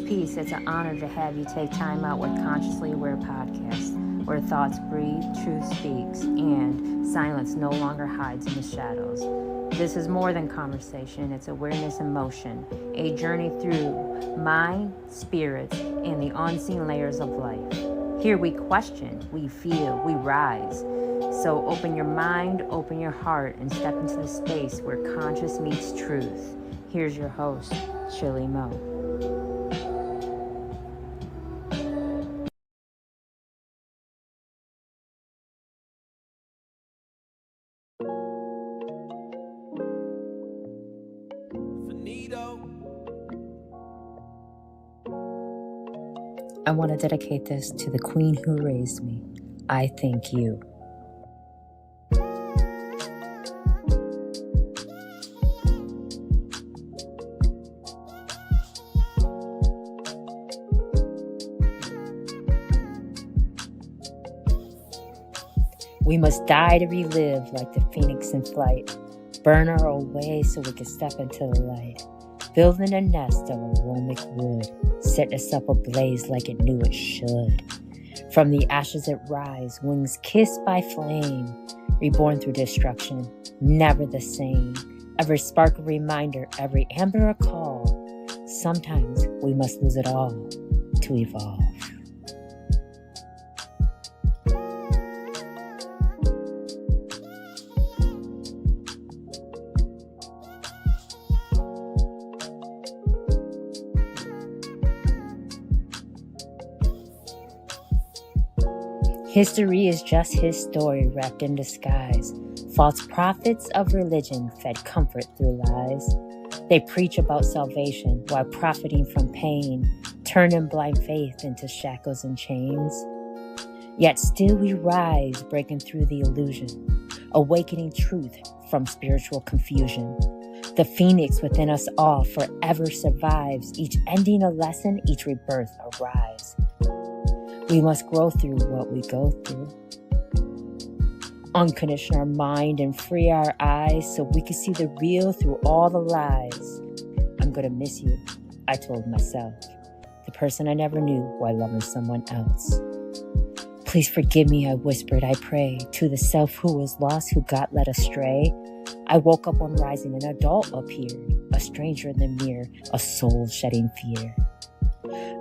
Peace, it's an honor to have you take time out with Consciously Aware Podcast, where thoughts breathe, truth speaks, and silence no longer hides in the shadows. This is more than conversation, it's awareness in motion, a journey through mind, spirits, and the unseen layers of life. Here we question, we feel, we rise. So open your mind, open your heart, and step into the space where conscious meets truth. Here's your host, ChillyMoe. I want to dedicate this to the queen who raised me. I thank you. We must die to relive like the phoenix in flight. Burn our way so we can step into the light. Building a nest of aromatic wood, set us up ablaze like it knew it should. From the ashes it rise, wings kissed by flame, reborn through destruction, never the same. Every spark a reminder, every amber a call. Sometimes we must lose it all to evolve. History is just his story wrapped in disguise. False prophets of religion fed comfort through lies. They preach about salvation while profiting from pain, turning blind faith into shackles and chains. Yet still we rise, breaking through the illusion, awakening truth from spiritual confusion. The phoenix within us all forever survives, each ending a lesson, each rebirth a rise. We must grow through what we go through. Uncondition our mind and free our eyes so we can see the real through all the lies. I'm gonna miss you, I told myself. The person I never knew while loving someone else. Please forgive me, I whispered, I pray, to the self who was lost, who got led astray. I woke up one rising, an adult appeared, a stranger in the mirror, a soul shedding fear.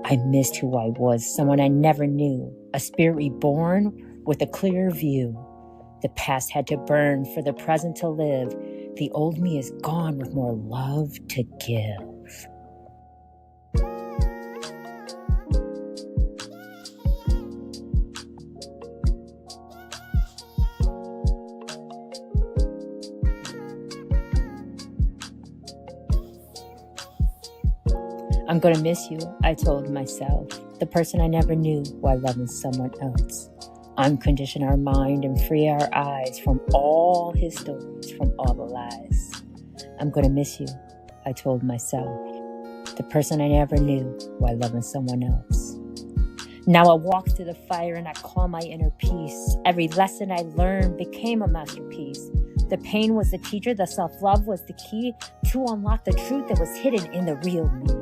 I missed who I was, someone I never knew, a spirit reborn with a clearer view. The past had to burn for the present to live. The old me is gone with more love to give. I'm gonna miss you, I told myself, the person I never knew while loving someone else. Uncondition our mind and free our eyes from all his stories, from all the lies. I'm gonna miss you, I told myself, the person I never knew while loving someone else. Now I walk through the fire and I call my inner peace. Every lesson I learned became a masterpiece. The pain was the teacher, the self-love was the key to unlock the truth that was hidden in the real me.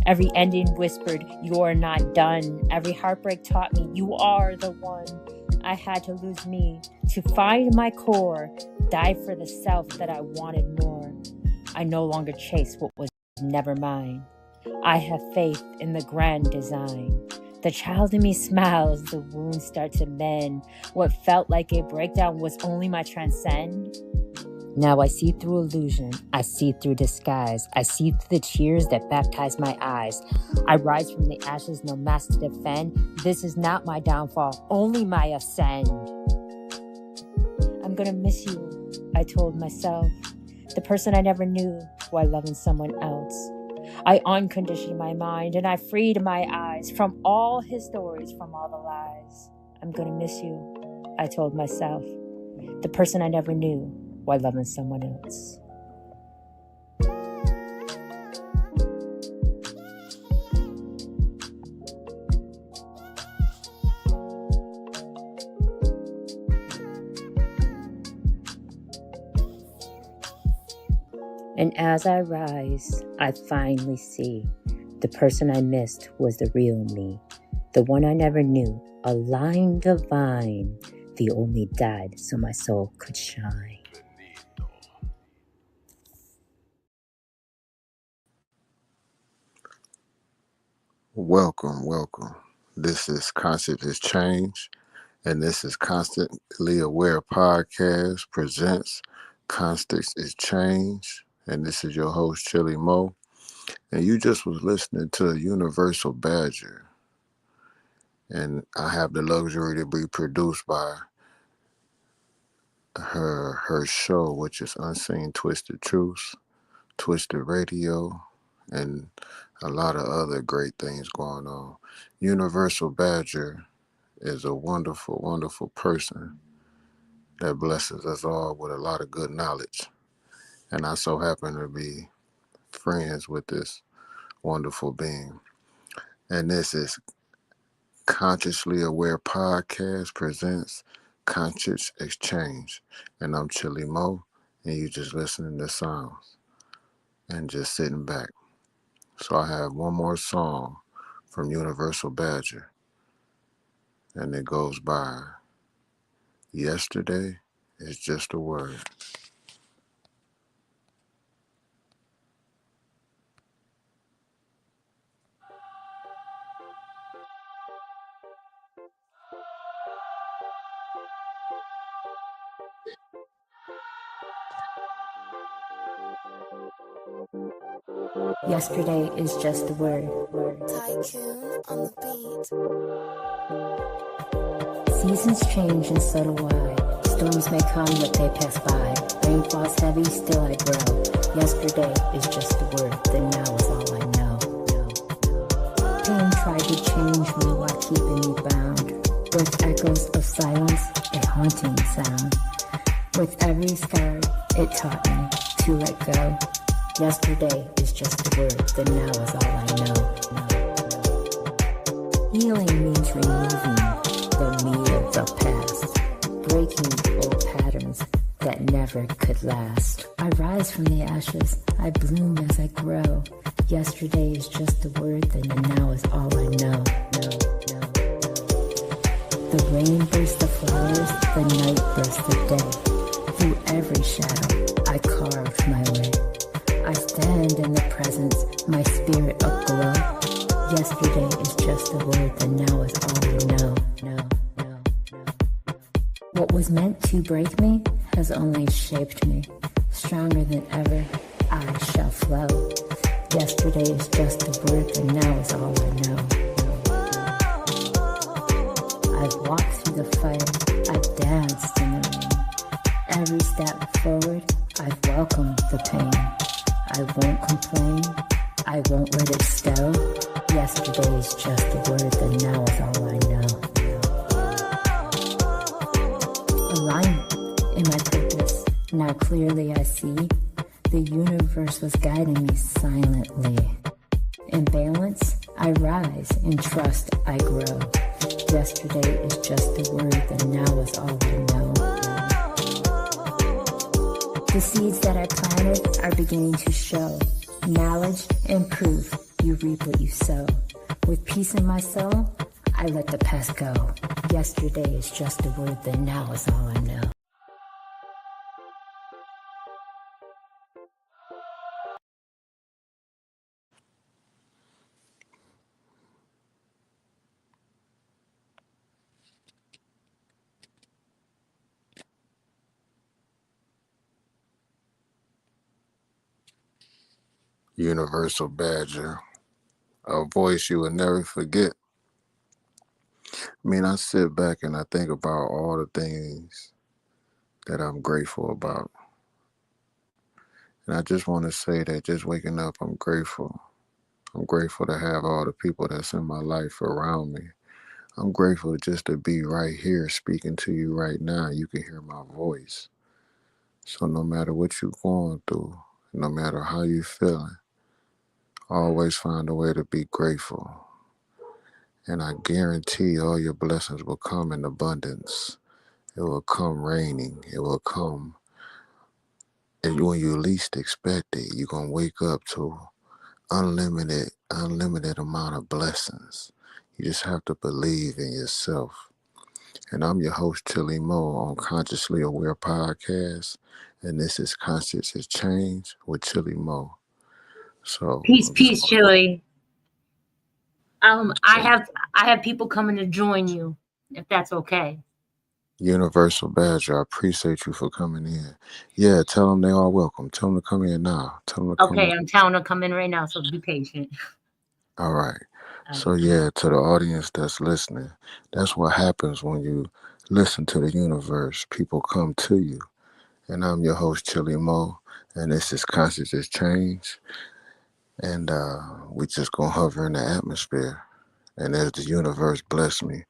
Every ending whispered, you're not done. Every heartbreak taught me, you are the one. I had to lose me to find my core, die for the self that I wanted more. I no longer chase what was never mine. I have faith in the grand design. The child in me smiles, the wounds start to mend. What felt like a breakdown was only my transcend. Now I see through illusion, I see through disguise, I see through the tears that baptize my eyes. I rise from the ashes, no mask to defend. This is not my downfall, only my ascend. I'm gonna miss you, I told myself, the person I never knew while loving someone else. I unconditioned my mind and I freed my eyes from all his stories, from all the lies. I'm gonna miss you, I told myself, the person I never knew while loving someone else. And as I rise, I finally see the person I missed was the real me, the one I never knew, a line divine, the only died so my soul could shine. Welcome. This is Constant is Change, and this is Constantly Aware Podcast presents Constant is Change, and this is your host ChillyMoe, and you just was listening to Universal Badger, and I have the luxury to be produced by her show, which is Unseen Twisted Truths, Twisted Radio, and a lot of other great things going on. Universal Badger is a wonderful, wonderful person that blesses us all with a lot of good knowledge. And I so happen to be friends with this wonderful being. And this is Consciously Aware Podcast presents Conscious Exchange. And I'm ChillyMoe, and you just listening to sounds and just sitting back. So I have one more song from Universal Badger, and it goes by Yesterday is Just a Word. Yesterday is just a word. Tycoon on the beat. Seasons change in subtle way. Storms may come, but they pass by. Rain falls heavy, still I grow. Yesterday is just a word, the now is all I know. Pain tried to change me while keeping me bound. With echoes of silence, a haunting sound. With every scar, it taught me to let go. Yesterday is just a word, the now is all I know. Healing means removing the me of the past, breaking old patterns that never could last. I rise from the ashes, I bloom as I grow. Yesterday is just a word, then the now is all I know. The rain bursts the flowers, the night bursts the day. Through every shadow, I carve my way. I stand in the presence, my spirit aglow. Yesterday is just a word, the now is all I know. What was meant to break me has only shaped me. Stronger than ever, I shall flow. Yesterday is just a word, the now is all I know. I've walked through the fire, I've danced in the rain. Every step forward, I've welcomed the pain. I won't complain, I won't let it stow. Yesterday is just a word, the now is all I know. Alignment in my purpose, now clearly I see. The universe was guiding me silently. In balance, I rise, in trust I grow. Yesterday is just a word, the now is all I know. The seeds that I planted are beginning to show. Knowledge and proof, you reap what you sow. With peace in my soul, I let the past go. Yesterday is just a word, the now is all I know. Universal Badger, a voice you will never forget. I sit back and I think about all the things that I'm grateful about. And I just want to say that just waking up, I'm grateful. I'm grateful to have all the people that's in my life around me. I'm grateful just to be right here speaking to you right now. You can hear my voice. So no matter what you're going through, no matter how you're feeling, always find a way to be grateful. And I guarantee all your blessings will come in abundance. It will come raining. It will come and when you least expect it, you're gonna wake up to unlimited amount of blessings. You just have to believe in yourself. And I'm your host, ChillyMoe, on Consciously Aware Podcast. And this is Conscious is Change with ChillyMoe. So Peace, I'm just peace, going Chili. I to have people coming to join you, if that's okay. Universal Badger, I appreciate you for coming in. Yeah, tell them they are welcome. Tell them to come in now. Tell them to come Okay, in. I'm telling them to come in right now, so be patient. All right. All So, right. yeah, to the audience that's listening, that's what happens when you listen to the universe. People come to you. And I'm your host, ChillyMoe, and this is Conscious is Change. And we just gonna hover in the atmosphere. And as the universe bless me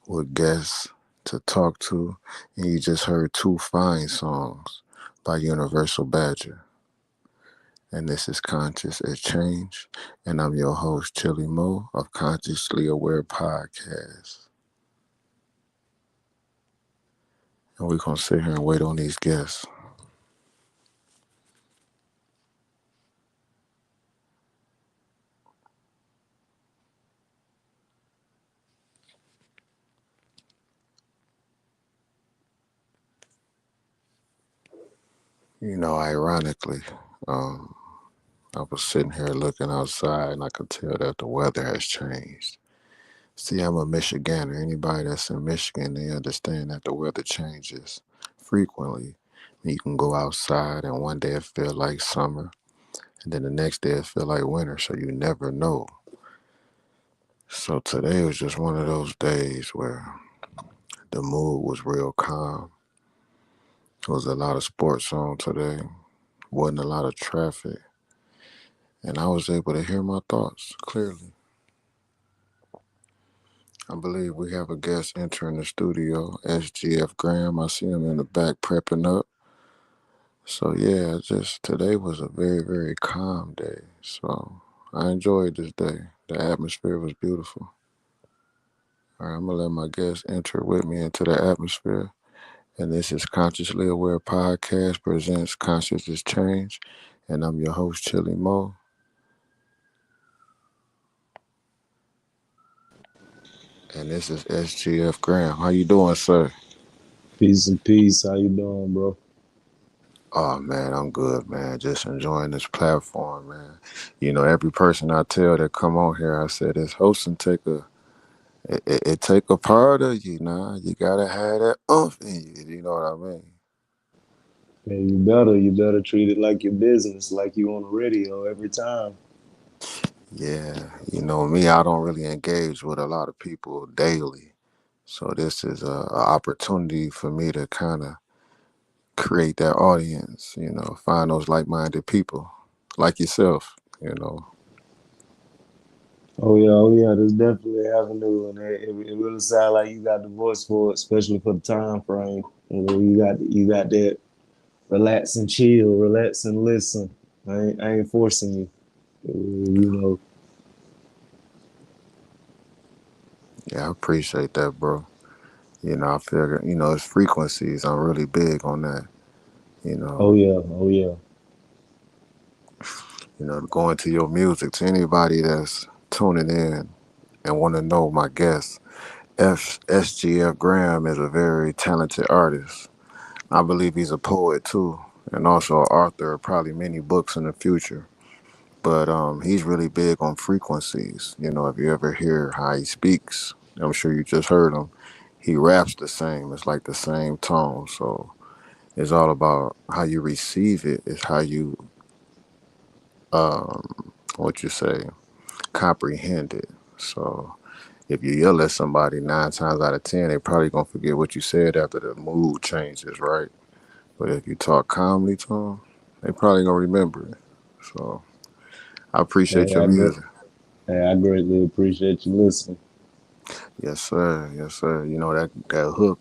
with guests to talk to, and you just heard two fine songs by Universal Badger. And this is Conscious is Change. And I'm your host, ChillyMoe of Consciously Aware Podcast. And we're gonna sit here and wait on these guests. Ironically, um, I was sitting here looking outside and I could tell that the weather has changed. See, I'm a Michigander. Anybody that's in Michigan, they understand that the weather changes frequently. You can go outside and one day it feel like summer and then the next day it feel like winter, so you never know. So today was just one of those days where the mood was real calm. There was a lot of sports on today, wasn't a lot of traffic, and I was able to hear my thoughts clearly. I believe we have a guest entering the studio, SGF Graham. I see him in the back prepping up. So yeah, just today was a very, very calm day. So I enjoyed this day. The atmosphere was beautiful. All right, I'm gonna let my guest enter with me into the atmosphere. And this is Consciously Aware Podcast presents Conscious is Change. And I'm your host, ChillyMoe. And this is SGF Graham. How you doing, sir? Peace and peace. How you doing, bro? Oh man, I'm good, man. Just enjoying this platform, man. Every person I tell that come on here, I said this hosting it take a part of you, now. You gotta have that umph in you. You know what I mean? Man, you better treat it like your business, like you on the radio every time. Yeah, me, I don't really engage with a lot of people daily, so this is a opportunity for me to kind of create that audience. Find those like-minded people, like yourself. You know. Oh yeah, there's definitely an avenue, and it really sounds like you got the voice for it, especially for the time frame. You got that relax and chill, relax and listen. I ain't forcing you. You know. Yeah, I appreciate that, bro. I feel, it's frequencies. I'm really big on that. You Oh know, yeah, oh yeah. going to your music, to anybody that's tuning in and want to know my guest, SGF Graham is a very talented artist. I believe he's a poet too, and also an author of probably many books in the future. But he's really big on frequencies. If you ever hear how he speaks, I'm sure you just heard him. He raps the same. It's like the same tone. So it's all about how you receive it. It's how you what you say, comprehend it. So if you yell at somebody 9 times out of 10, they probably gonna forget what you said after the mood changes, right? But if you talk calmly to them, they probably gonna remember it. So I appreciate Hey, your I great. music. Hey, I greatly appreciate you listening. Yes, sir. Yes, sir. That hook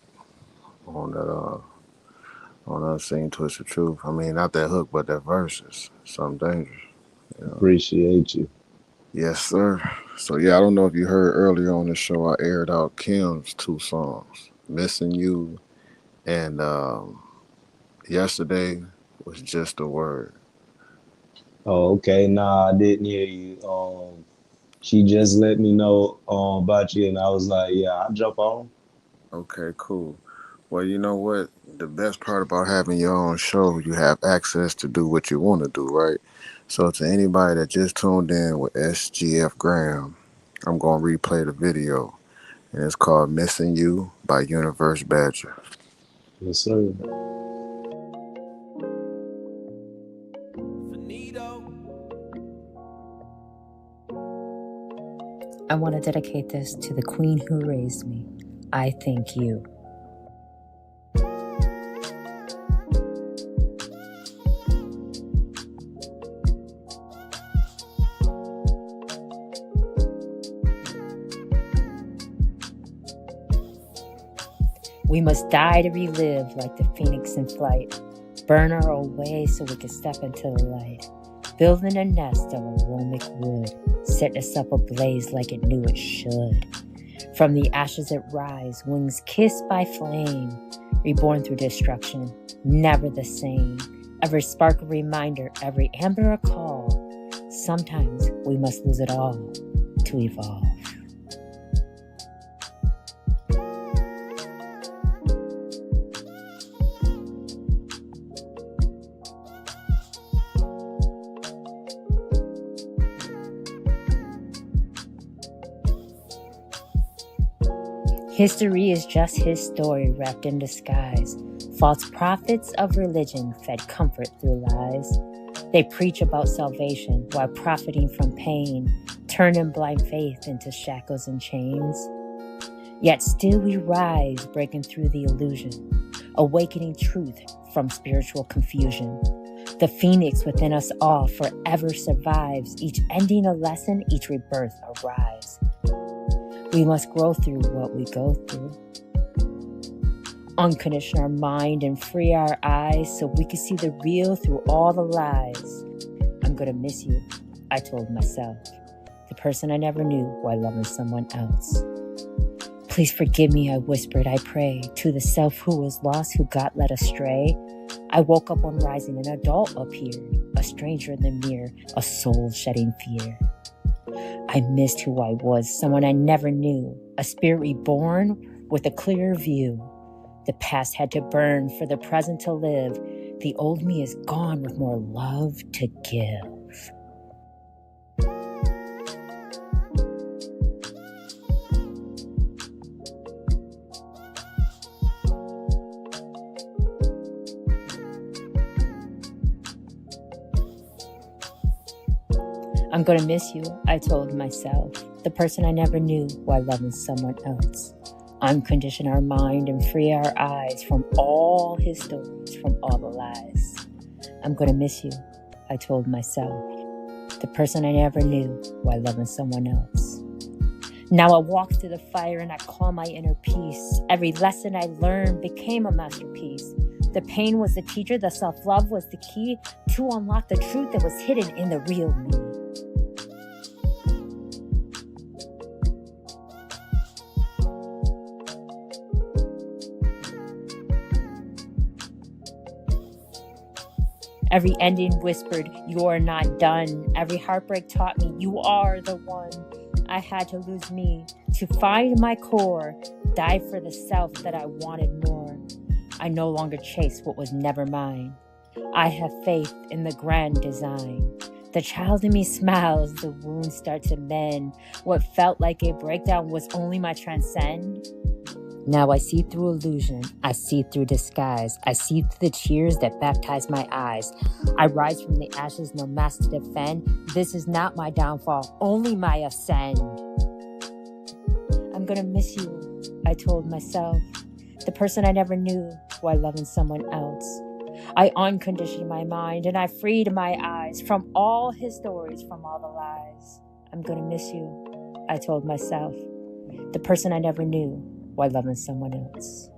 on that on Unseen Twisted Truth. I mean, not that hook, but that verse is something dangerous. You know. Appreciate you. Yes, sir. So yeah, I don't know if you heard earlier on the show, I aired out Kim's two songs, "Missing You" and yesterday. was just a word. Oh, okay. Nah, I didn't hear you. She just let me know about you, and I was like, yeah, I'll jump on. Okay, cool. Well, you know what? The best part about having your own show, you have access to do what you want to do, right? So, to anybody that just tuned in with SGF Graham, I'm going to replay the video, and it's called Missing You by Universe Badger. Yes, sir. I want to dedicate this to the queen who raised me. I thank you. We must die to relive like the phoenix in flight. Burn our away so we can step into the light. Building a nest of aromatic wood, setting us up ablaze like it knew it should. From the ashes it rise, wings kissed by flame, reborn through destruction, never the same. Every spark a reminder, every amber a call. Sometimes we must lose it all to evolve. History is just his story wrapped in disguise. False prophets of religion fed comfort through lies. They preach about salvation while profiting from pain, turning blind faith into shackles and chains. Yet still we rise, breaking through the illusion, awakening truth from spiritual confusion. The phoenix within us all forever survives, each ending a lesson, each rebirth a rise. We must grow through what we go through. Uncondition our mind and free our eyes so we can see the real through all the lies. I'm gonna miss you, I told myself. The person I never knew while loving someone else. Please forgive me, I whispered, I pray, to the self who was lost, who got led astray. I woke up one rising, an adult appeared, a stranger in the mirror, a soul shedding fear. I missed who I was, someone I never knew, a spirit reborn with a clearer view. The past had to burn for the present to live. The old me is gone with more love to give. I'm gonna miss you, I told myself, the person I never knew while loving someone else. Uncondition our mind and free our eyes from all his stories, from all the lies. I'm gonna miss you, I told myself, the person I never knew while loving someone else. Now I walk through the fire and I call my inner peace. Every lesson I learned became a masterpiece. The pain was the teacher, the self-love was the key to unlock the truth that was hidden in the real me. Every ending whispered, you're not done. Every heartbreak taught me, you are the one. I had to lose me to find my core, die for the self that I wanted more. I no longer chase what was never mine. I have faith in the grand design. The child in me smiles, the wounds start to mend. What felt like a breakdown was only my transcend. Now I see through illusion, I see through disguise, I see through the tears that baptize my eyes. I rise from the ashes, no mask to defend. This is not my downfall, only my ascend. I'm gonna miss you, I told myself, the person I never knew while loving someone else. I unconditioned my mind and I freed my eyes from all his stories, from all the lies. I'm gonna miss you, I told myself, the person I never knew while loving someone else.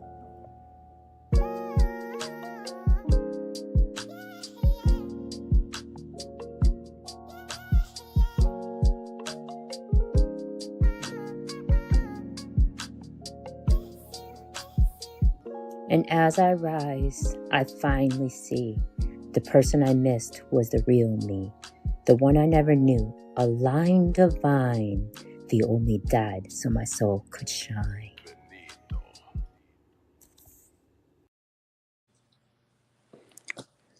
And as I rise, I finally see The person I missed was the real me, the one I never knew, a line divine. The only died so my soul could shine.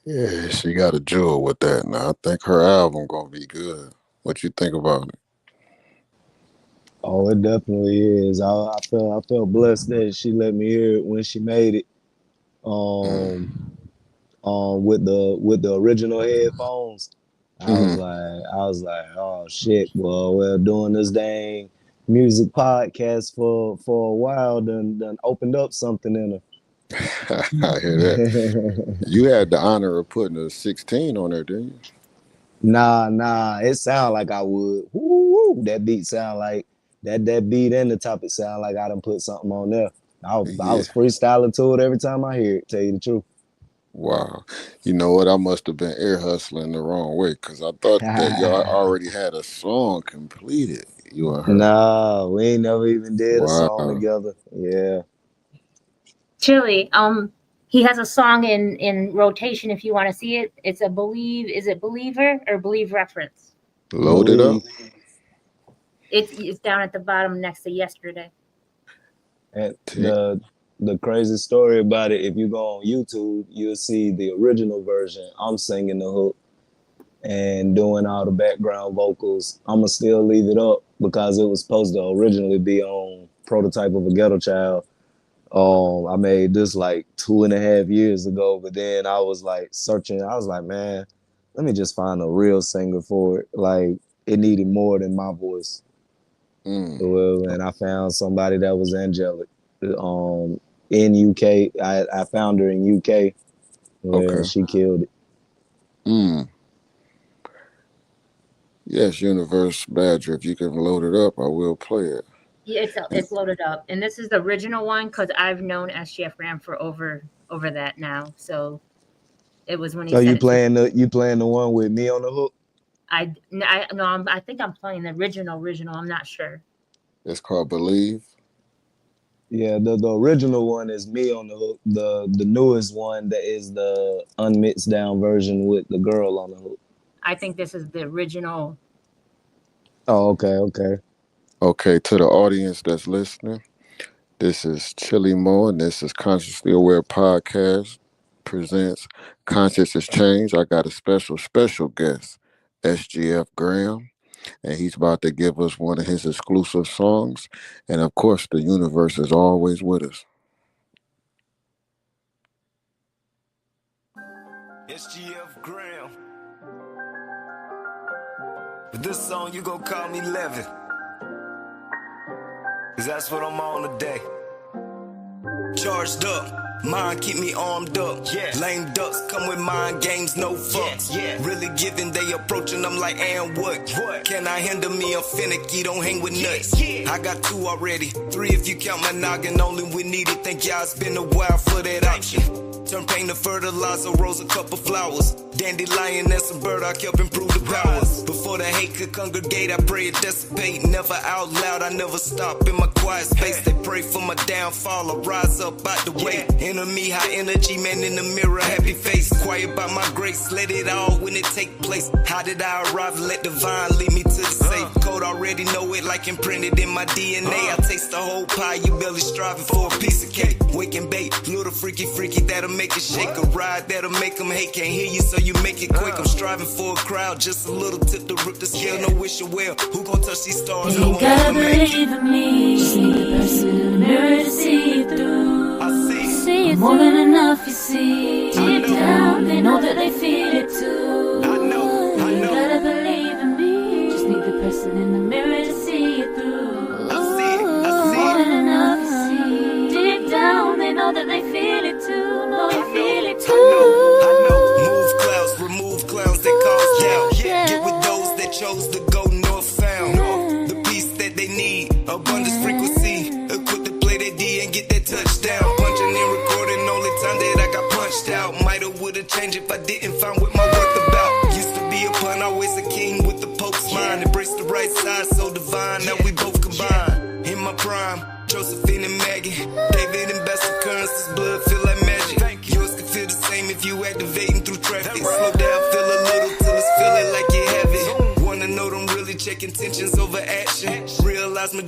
Yeah, she got a jewel with that. Now I think her album gonna be good. What you think about it? Oh, it definitely is. I felt blessed that she let me hear it when she made it. Um, Mm. with the original headphones. Hmm. I was like, oh shit. Well, doing this dang music podcast for a while done opened up something in I hear that. her. You had the honor of putting a 16 on there, didn't Nah. It sound like I would. Woo, that beat sound like that beat and the topic sound like I done put something on there. you? I Yeah. was freestyling to it every time I hear it. Tell you the truth. Wow. You know what? I must have been ear hustling the wrong way because I thought that y'all already had a song completed. You and her. Nah, we ain't never even did a song Wow. together. Yeah. Chili, he has a song in rotation if you want to see it. It's a is it Believer or Believe reference? Load it up. Believe. It's down at the bottom next to Yesterday. And Tick. the crazy story about it, if you go on YouTube, you'll see the original version. I'm singing the hook and doing all the background vocals. I'ma still leave it up because it was supposed to originally be on Prototype of a Ghetto Child. I made this like 2.5 years ago, but then I was like searching. I was like, man, let me just find a real singer for it. Like it needed more than my voice. Mm. Well, and I found somebody that was angelic. In UK, I found her in UK. Well, and Okay. she killed it. Mm. Yes, Universe Badger. If you can load it up, I will play it. Yeah, it's loaded up, and this is the original one because I've known SGF Ram for over that now. So it was when he So sent it to me. you playing the one with me on the hook? I no, I think I'm playing the original. I'm not sure. It's called Believe. Yeah, the original one is me on the hook. The newest one that is the unmixed down version with the girl on the hook. I think this is the original. Oh, okay. Okay, to the audience that's listening, this is ChillyMoe, and this is Consciously Aware Podcast presents Conscious is Change. I got a special guest, SGF Graham, and he's about to give us one of his exclusive songs. And of course, the universe is always with us. SGF Graham. With this song, you gon' call me Levin. Cause that's what I'm on today. Charged up, mind keep me armed up. Yeah. Lame ducks come with mind games, no fucks. Yeah. Really giving, they approaching, I'm like, and what? Can I handle me? I'm finicky, don't hang with nuts. Yeah. I got 2 already, 3 if you count my noggin. Only we need it, think y'all it's been a while for that option. Turn pain to fertilizer, rose a couple flowers. Dandelion and some burdock help improve the powers. Before the hate could congregate, I pray it dissipate. Never out loud, I never stop in my quiet space. They pray for my downfall, I rise up out the way. Enemy, high energy, man in the mirror, happy face. Quiet by my grace, let it all when it take place. How did I arrive? Let divine lead me to the safe. Code already know it like imprinted in my DNA. I taste the whole pie, you barely striving for a piece of cake. Wake and bake, little freaky, that'll make it shake. A ride that'll make them hate, can't hear you so you make it quick. I'm striving for a crowd, just a little tip to rip the scale. No wish you well, who gon' touch these stars? You gotta believe in me. Just need the person in the mirror to see it through. I see it more than enough, you see. Deep down, they know that they feel it too. I know. You gotta believe in me. Just need the person in the mirror to see it through. I see More than enough, you see. Deep down, they know that they feel it too. No, you feel it too. I know. Move clouds, remove clowns that cause doubt. Get with those that chose to go northbound. The peace that they need, abundance frequency. Equipped to play that D and get that touchdown. Punching and recording, only time that I got punched out. Mighta would've changed if I didn't find what my worth about. Used to be a pun, always a king with the Pope's mind. Embrace the right side, so divine. Now we both combine. In my prime, Josephine and Maggie, David and best occurrences, blood feel like magic. Yours could feel the same if you activating through traffic.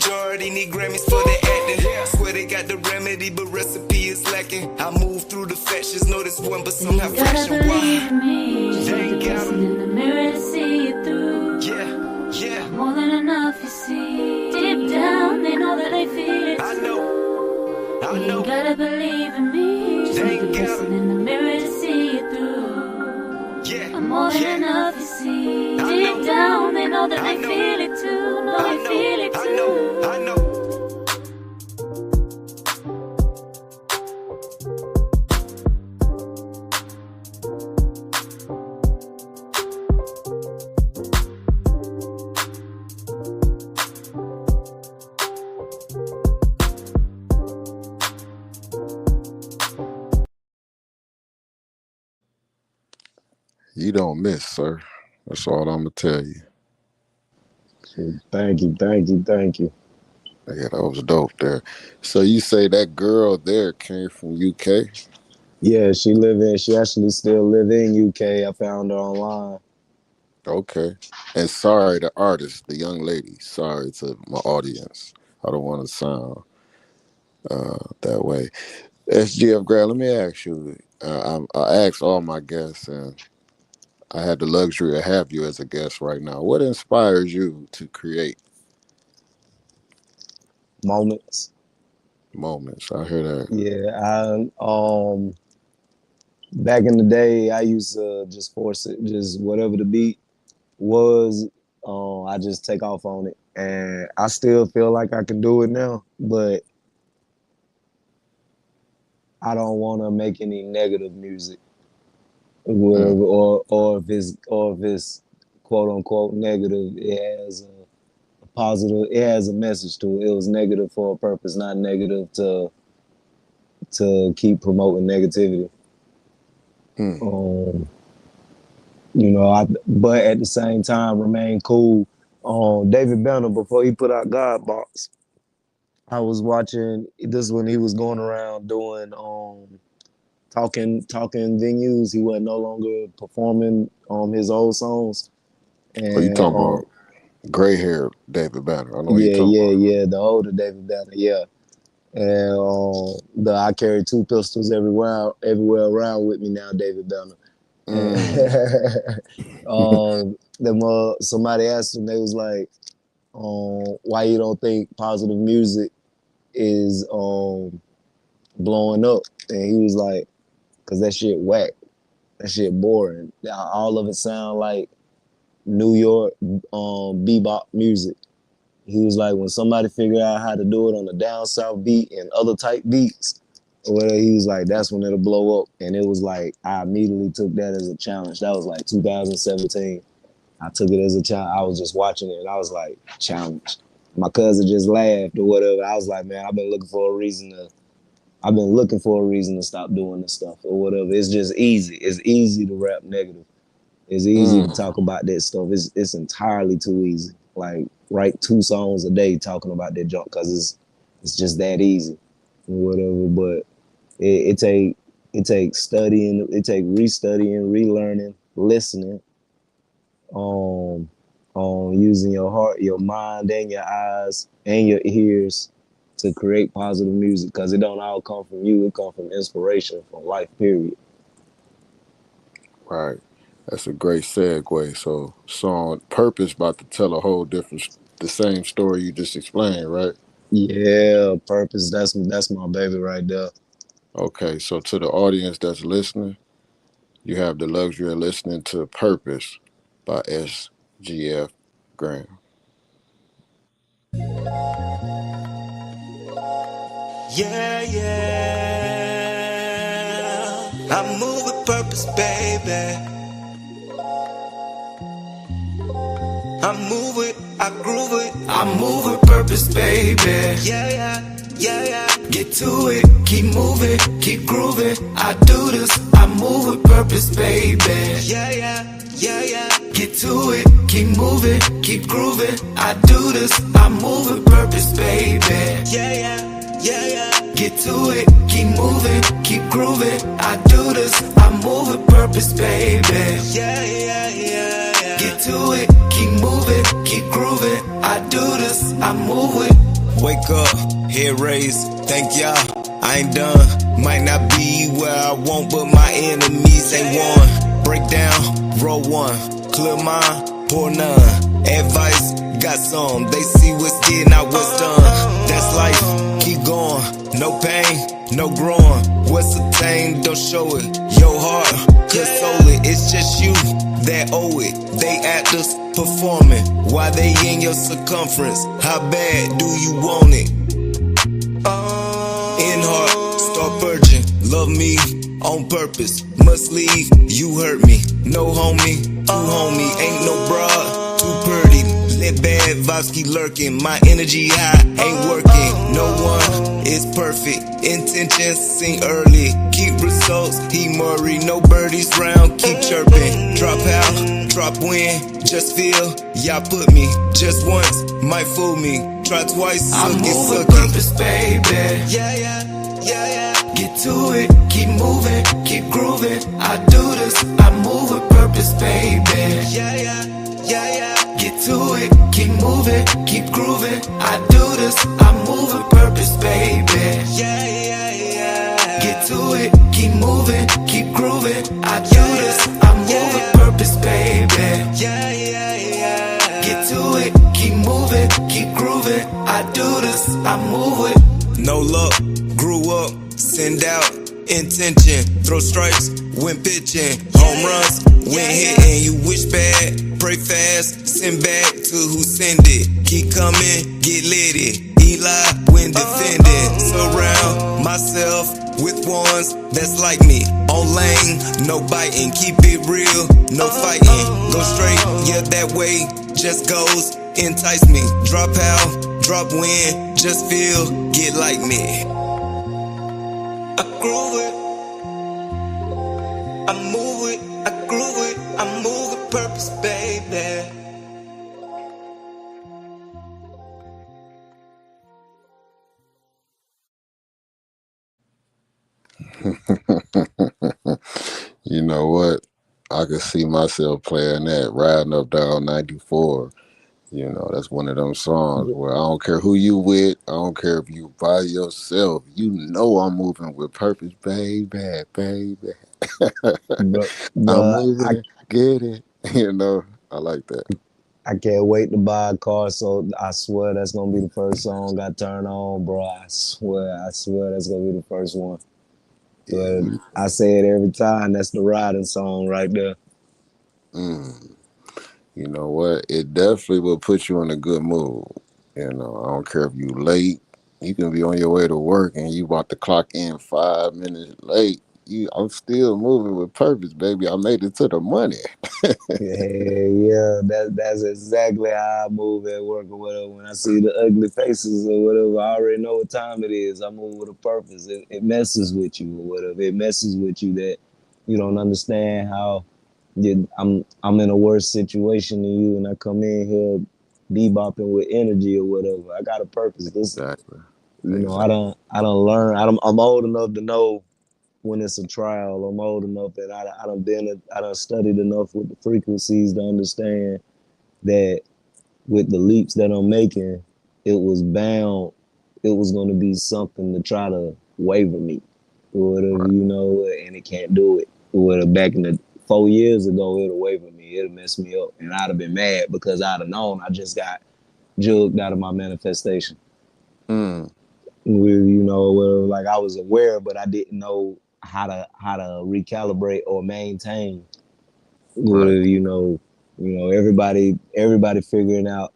majority need Grammys for their acting. Swear they got the remedy, but recipe is lacking. I move through the factions, know this one, but somehow You gotta fraction. believe Why? me. Just They look ain't the got person 'em. in the mirror to see it through. Yeah, yeah. More than enough, you see. Deep down, they know that they feel it I too. know, I You know. gotta believe in me. Just They look the ain't got person 'em. in the mirror to see it through. Yeah, I'm more than yeah. enough, you see. I Deep know. down, they know that I they know. feel it too. Know I they feel it know, I too. know, I know. You don't miss, sir. That's all I'm gonna tell you. Thank you, thank you, thank you. Yeah, that was dope there. So you say that girl there came from UK? Yeah, she actually still live in UK. I found her online. Okay. And sorry, the artist, the young lady. Sorry to my audience. I don't want to sound that way. SGF Grant, let me ask you. I asked all my guests, and I had the luxury of have you as a guest right now. What inspires you to create Moments. moments? I hear that. Yeah, back in the day I used to just force it, just whatever the beat was, I just take off on it. And I still feel like I can do it now, but I don't want to make any negative music, Mm, whatever, or if it's quote unquote negative, it has a positive, it has a message to it. It was negative for a purpose, not negative to keep promoting negativity. mm. Um, but at the same time remain cool. David Banner, before he put out God Box, I was watching this when he was going around doing talking venues. He was no longer performing his old songs. Are you And talking about gray hair David Banner? I know what you yeah, talking yeah, about. yeah, the older David Banner, yeah. And the I carry two pistols everywhere around with me now, David Banner. Mm, Somebody asked him, they was like, why you don't think positive music is blowing up? And he was like, cause that shit whack. That shit boring. All of it sound like New York bebop music. He was like, when somebody figure out how to do it on the down south beat and other type beats, or whatever, he was like, that's when it'll blow up. And it was like, I immediately took that as a challenge. That was like 2017. I took it as a challenge. I was just watching it and I was like, challenge. My cousin just laughed or whatever. I was like, man, I've been looking for a reason to stop doing this stuff or whatever. It's just easy. It's easy to rap negative. It's easy to mm. talk about that stuff. It's entirely too easy. Like write 2 songs a day talking about that junk because it's just that easy or whatever. But it takes studying, it takes restudying, relearning, listening, um, using your heart, your mind, and your eyes and your ears to create positive music because it don't all come from you. It comes from inspiration from life. Period. Right. That's a great segue. So, song Purpose about to tell a whole different, the same story you just explained, right? Yeah, purpose. That's my baby right there. Okay. So, to the audience that's listening, you have the luxury of listening to Purpose by SGF Graham. Yeah, yeah. I move with purpose, baby. I move it, I groove it. I move with purpose, baby. Yeah, yeah, yeah, yeah. Get to it, keep moving, keep grooving. I do this, I move with purpose, baby. Yeah, yeah, yeah, yeah. Get to it, keep moving, keep grooving. I do this, I move with purpose, baby. Yeah, yeah, yeah, yeah. Get to it, keep moving, keep grooving. I do this, I move with purpose, baby. Yeah, yeah, yeah, yeah. Get to it, keep moving, keep grooving. I do this, I move with Wake up, head raised, thank y'all, I ain't done. Might not be where I want, but my enemies ain't won. Break down, roll one, clear mind, pour none. Advice, got some, they see what's did, not what's done. That's life, keep going, no pain, no growing. What's attained, don't show it. Your heart, console it, it's just you that owe it. They actors performing while they in your circumference. How bad do you want it? In heart, start purging. Love me on purpose. Must leave, you hurt me. No homie, you homie. Ain't no broad, too pretty. Let bad vibes keep lurking. My energy high, ain't working. No one is perfect. Intentions sing early. Keep results, he Murray. No birdies round, keep chirping. Drop out, drop win. Just feel, y'all put me. Just once, might fool me. Try twice, I suck it, move suck with it. purpose, baby. Yeah, yeah, yeah, yeah. Get to it, keep moving, keep grooving. I do this, I move with purpose, baby. Yeah, yeah, yeah, yeah. Get to it, keep moving, keep grooving. I do this, I move with purpose, baby. Yeah, yeah, yeah. Get to it, keep moving, keep grooving. I do this, I move with purpose, baby. Yeah, yeah, yeah. Get to it, keep moving, keep grooving. I do this, I move with. No luck, grew up, send out intention. Throw strikes, win pitching. Home runs, win hitting. You wish bad, pray fast, send back to who send it. Keep coming, get litty. Eli, when defending. Surround myself with ones that's like me. On lane, no biting. Keep it real, no fighting. Go straight, yeah, that way just goes. Entice me, drop out, drop win. Just feel, get like me. I groove it, I move it, I groove it, I move with purpose, baby. You know what? I could see myself playing that, riding up down 94. You know, that's one of them songs where I don't care who you with, I don't care if you by yourself. You know I'm moving with purpose, baby, baby. But, I'm but I moving, get it. You know, I like that. I can't wait to buy a car, so I swear that's gonna be the first song I turn on, bro. I swear that's gonna be the first one. Yeah, But you. I say it every time. That's the riding song right there. Mm. You know what? It definitely will put you in a good mood. You know, I don't care if you late. You can be on your way to work and you about to clock in 5 minutes late. I'm still moving with purpose, baby. I made it to the money. Yeah. That's exactly how I move at work or whatever. When I see the ugly faces or whatever, I already know what time it is. I move with a purpose. It messes with you or whatever. It messes with you that you don't understand how I'm in a worse situation than you, and I come in here bebopping with energy or whatever. I got a purpose. This, Exactly. you know, Exactly. I don't learn. I'm old enough to know when it's a trial. I'm old enough and I done studied enough with the frequencies to understand that with the leaps that I'm making, it was going to be something to try to waver me or whatever, Right. you know, and it can't do it. Or back in the 4 years ago, it'll waver me, it'll mess me up, and I'd have been mad because I'd have known I just got jugged out of my manifestation. Mm, You know, where like I was aware, but I didn't know how to recalibrate or maintain. right. Where everybody figuring out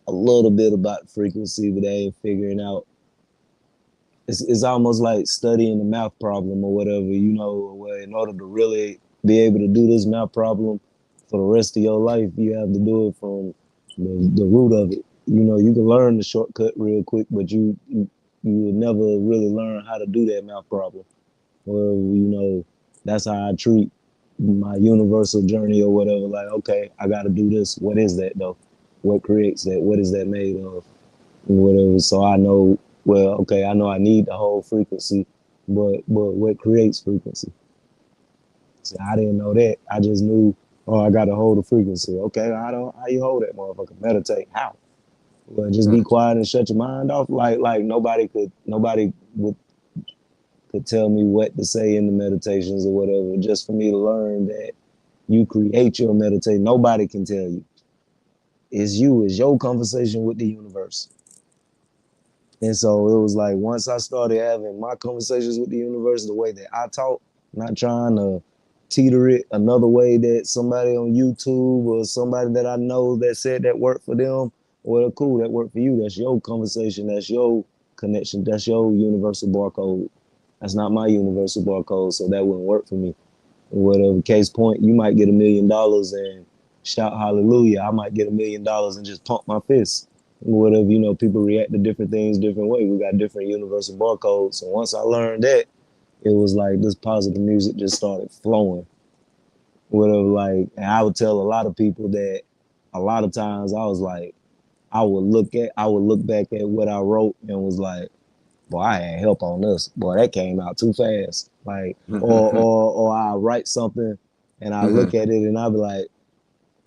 a little bit about frequency, but they ain't figuring out. It's almost like studying the math problem or whatever. You know, where in order to really be able to do this math problem for the rest of your life, you have to do it from the root of it. You know, you can learn the shortcut real quick, but you will never really learn how to do that math problem. Well, that's how I treat my universal journey or whatever. Like, okay, I got to do this. What is that though? What creates that? What is that made of? Whatever. So I know. Well, okay, I know I need the whole frequency, but what creates frequency? See, I didn't know that. I just knew. Oh, I got to hold the frequency. Okay, how you hold that motherfucker? Meditate. How? Well, just be quiet and shut your mind off. Like nobody could tell me what to say in the meditations or whatever. Just for me to learn that you create your meditation. Nobody can tell you. It's you. It's your conversation with the universe. And so it was like once I started having my conversations with the universe the way that I talk, not trying to teeter it another way that somebody on YouTube or somebody that I know that said that worked for them. Well, cool, that worked for you. That's your conversation. That's your connection. That's your universal barcode. That's not my universal barcode, so that wouldn't work for me. Whatever case point, you might get $1 million and shout hallelujah. I might get $1 million and just pump my fist. Whatever, people react to different things different ways. We got different universal barcodes. So once I learned that, it was like this positive music just started flowing. Whatever, like, and I would tell a lot of people that a lot of times I was like, I would look back at what I wrote and was like, boy, I had help on this. Boy, that came out too fast. Like, or I write something and I look at it and I'll be like,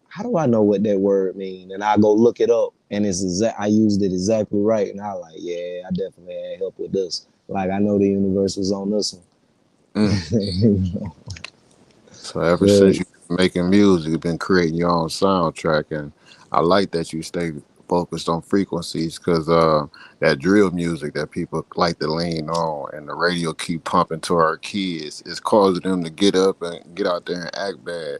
how do I know what that word mean? And I go look it up and I used it exactly right. And I like, yeah, I definitely had help with this. Like, I know the universe was on this one. So ever So, since you've been making music, you've been creating your own soundtrack, and I like that you stay focused on frequencies because that drill music that people like to lean on, and the radio keep pumping to our kids, is causing them to get up and get out there and act bad.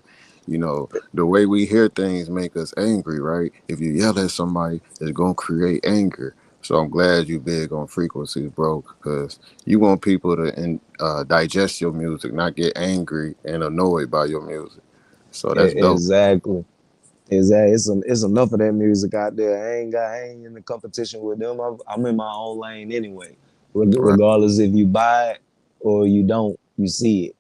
The way we hear things make us angry, right? If you yell at somebody, it's gonna create anger. So I'm glad you big on frequencies, bro, because you want people to digest your music, not get angry and annoyed by your music. So that's dope. exactly. Exactly. It's enough of that music out there. I ain't in the competition with them. I'm in my own lane anyway. Right. Regardless if you buy it or you don't, you see it.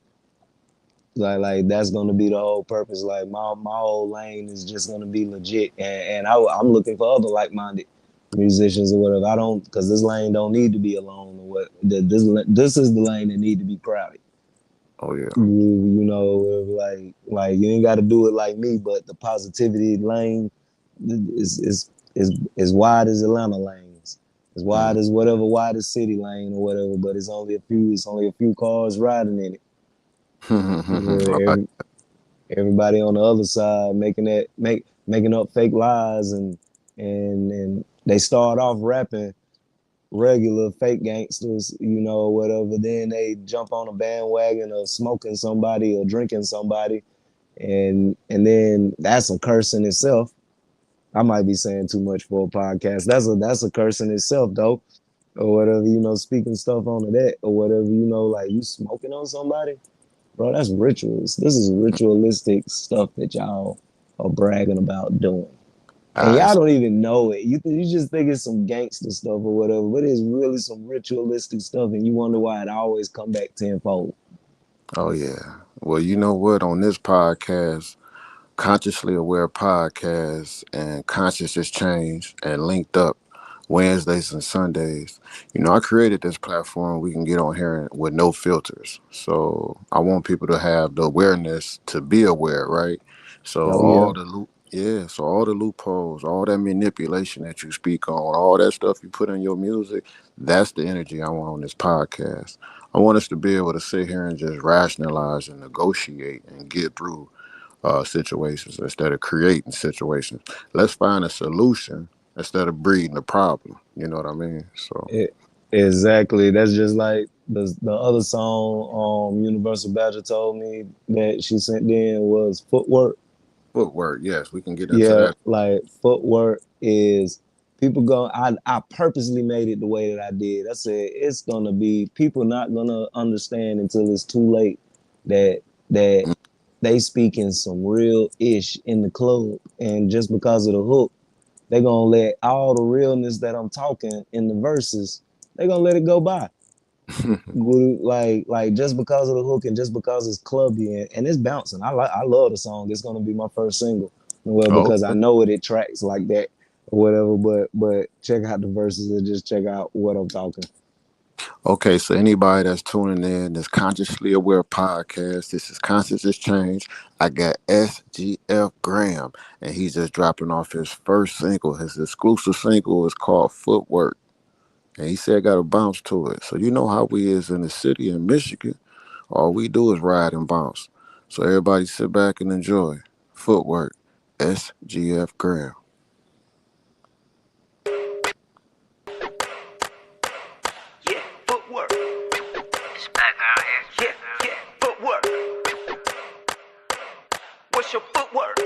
Like that's gonna be the whole purpose. Like my whole lane is just gonna be legit, and I'm looking for other like minded musicians or whatever. I don't because this lane don't need to be alone or what. This is the lane that need to be crowded. Oh yeah. Like you ain't got to do it like me, but the positivity lane is wide as Atlanta lanes, as wide Mm. as whatever widest city lane or whatever. But it's only a few cars riding in it. I like. Everybody on the other side making up fake lies and they start off rapping regular fake gangsters, whatever. Then they jump on a bandwagon of smoking somebody or drinking somebody, and then that's a curse in itself. I might be saying too much for a podcast. That's a curse in itself, though, or whatever. Speaking stuff onto that or whatever. Like you smoking on somebody, bro. That's rituals. This is ritualistic stuff that y'all are bragging about doing. And I y'all don't even know it. You just think it's some gangster stuff or whatever, but it's really some ritualistic stuff, and you wonder why it always come back tenfold. Oh yeah. Well, you know what? On this podcast, Consciously Aware Podcast and Consciousness Change and Linked Up Wednesdays and Sundays. I created this platform we can get on here with no filters. So I want people to have the awareness to be aware, right? So Oh yeah. so all the loopholes, all that manipulation that you speak on, all that stuff you put in your music, that's the energy I want on this podcast. I want us to be able to sit here and just rationalize and negotiate and get through situations instead of creating situations. Let's find a solution instead of breeding a problem. You know what I mean? So It, exactly. That's just like the other song Universal Badger told me that she sent in was footwork. footwork, yes, we can get into Yeah, that. like footwork is people go I purposely made it the way that I did. I said it's gonna be people not gonna understand until it's too late that that they speaking some real ish in the club. And just because of the hook, they gonna let all the realness that I'm talking in the verses, they gonna let it go by. Like just because of the hook and just because it's clubby and it's bouncing. I love the song. It's gonna be my first single. Well, Oh, because I know it tracks like that or whatever. But check out the verses and just check out what I'm talking. Okay, so anybody that's tuning in, this Consciously Aware podcast, this is Consciousness Change. I got SGF Graham, and he's just dropping off his first single. His exclusive single is called Footwork. And he said got to bounce to it. So you know how we is in the city in Michigan. All we do is ride and bounce. So everybody sit back and enjoy. Footwork. SGF Graham. Yeah, footwork. It's back out here. Yeah, footwork. What's your footwork?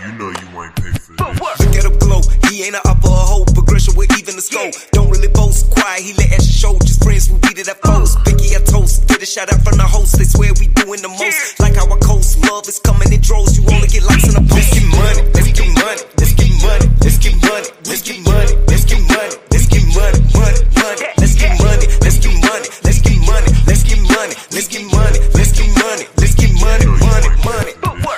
You know you ain't paid for this. Footwork. Look at him glow. He ain't a upper hoe. Progression with even the scope. Don't really boast. Quiet. He let extra show. Just friends who beat it at post. Picky at toast. Get a shout out from the host. They swear we doing the most. Like our coast. Love is coming in droves. You only get likes in a post. Let's get money. Let's get money. Let's get money. Let's get money. Let's get money. Let's get money. Let's get money. Money. Money. Let's get money. Let's get money. Let's get money. Let's get money. Let's get money. Let's get money. Let's get money. Money. Money.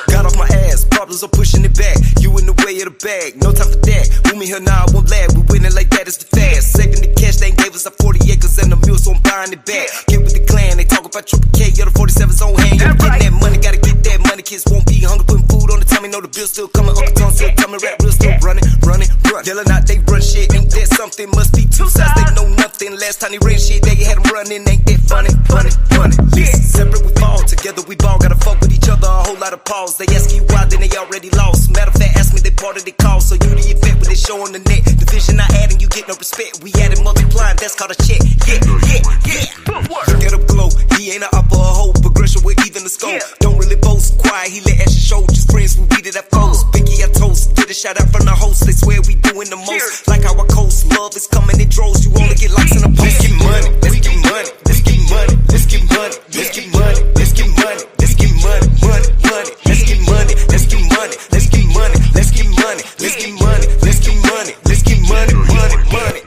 Got off my ass. Problems are pushing it back. You in the way of the bag. No time for that. With me here now, I won't lag. We winning like that is the fast. Saving the cash, they ain't gave us our 40 acres and the mule, so I'm buying it back. Get with the clan, they talk about triple K, yeah, the 47's on hand. You getting that money, gotta get that money. Kids won't be hungry, putting food on the tummy. Know the bill still coming. Uncle Tom still coming. Rap real still running, running, run. Yelling out, they run shit. Ain't that something? Must be two sides. They know nothing. Last time they ran shit, they had them running. Ain't that funny, funny, funny? Listen, separate we fall, together we ball. Gotta fuck with each other, a whole lot of pause. They ask you why, then they already lost. Matter of fact, ask me, they part of the call. So you the event when they show on the net. Division I add and you get no respect. We added multiplying, that's called a check. Yeah, yeah, yeah. Look at him glow. He ain't a upper hoe. Progression with even the scope. Don't really boast. Quiet, he let extra show. Just friends who beat it at foes. Picky at toast. Get a shout out from the host. They swear we doing the most. Like our coast. Love is coming in droves. You only get likes in a post. Let's get money. Let's get money. Let's get money. Let's get money. Let's get money. Let's get money. Let's get money. Money. Money. Let's get money. Let's get money. Let's get money. Let's get money. Let's get money. Let's get money. Let's get money. Money. Money.